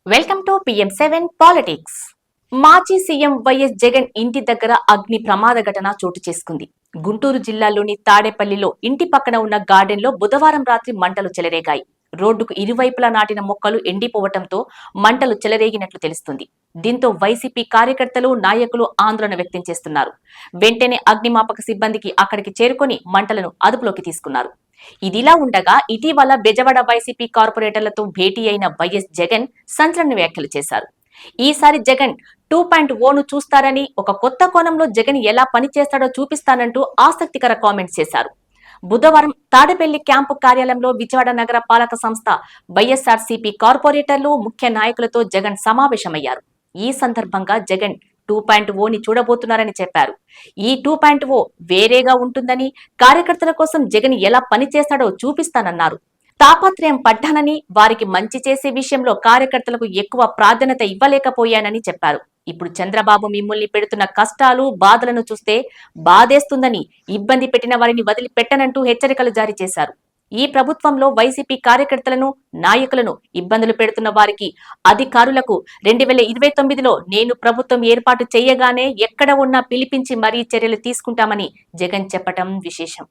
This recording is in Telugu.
Welcome to PM7 politics. మాజీ సీఎం వైఎస్ జగన్ ఇంటి దగ్గర అగ్ని ప్రమాద ఘటన చోటు చేసుకుంది. గుంటూరు జిల్లాలోని తాడేపల్లిలో ఇంటి పక్కన ఉన్న గార్డెన్ లో బుధవారం రాత్రి మంటలు చెలరేగాయి. రోడ్డుకు ఇరువైపులా నాటిన మొక్కలు ఎండిపోవటంతో మంటలు చెలరేగినట్లు తెలుస్తుంది. దీంతో వైసీపీ కార్యకర్తలు, నాయకులు ఆందోళన వ్యక్తం చేస్తున్నారు. వెంటనే అగ్నిమాపక సిబ్బందికి అక్కడికి చేరుకొని మంటలను అదుపులోకి తీసుకున్నారు. ఇదిలా ఉండగా ఇటీవల బెజవాడ వైసీపీ కార్పొరేటర్లతో భేటీ అయిన వైఎస్ జగన్ సంచలన వ్యాఖ్యలు చేశారు. ఈసారి జగన్ 2.0ను చూస్తారని, ఒక కొత్త కోణంలో జగన్ ఎలా పనిచేస్తాడో చూపిస్తానంటూ ఆసక్తికర కామెంట్స్ చేశారు. బుధవారం తాడేపల్లి క్యాంపు కార్యాలయంలో విజయవాడ నగర పాలక సంస్థ, వైఎస్ఆర్సీపీ కార్పొరేటర్లు, ముఖ్య నాయకులతో జగన్ సమావేశమయ్యారు. ఈ సందర్భంగా జగన్ 2.0ని చూడబోతున్నారని చెప్పారు. ఈ 2.0 వేరేగా ఉంటుందని, కార్యకర్తల కోసం జగన్ ఎలా పనిచేస్తాడో చూపిస్తానన్నారు. తాపత్రయం పడ్డానని, వారికి మంచి చేసే విషయంలో కార్యకర్తలకు ఎక్కువ ప్రాధాన్యత ఇవ్వలేకపోయానని చెప్పారు. ఇప్పుడు చంద్రబాబు మిమ్మల్ని పెడుతున్న కష్టాలు, బాధలను చూస్తే బాధేస్తుందని, ఇబ్బంది పెట్టిన వారిని వదిలిపెట్టనంటూ హెచ్చరికలు జారీ చేశారు. ఈ ప్రభుత్వంలో వైసీపీ కార్యకర్తలను, నాయకులను ఇబ్బందులు పెడుతున్న వారికి, అధికారులకు 2029లో నేను ప్రభుత్వం ఏర్పాటు చేయగానే ఎక్కడ ఉన్నా పిలిపించి మరీ చర్యలు తీసుకుంటామని జగన్ చెప్పటం విశేషం.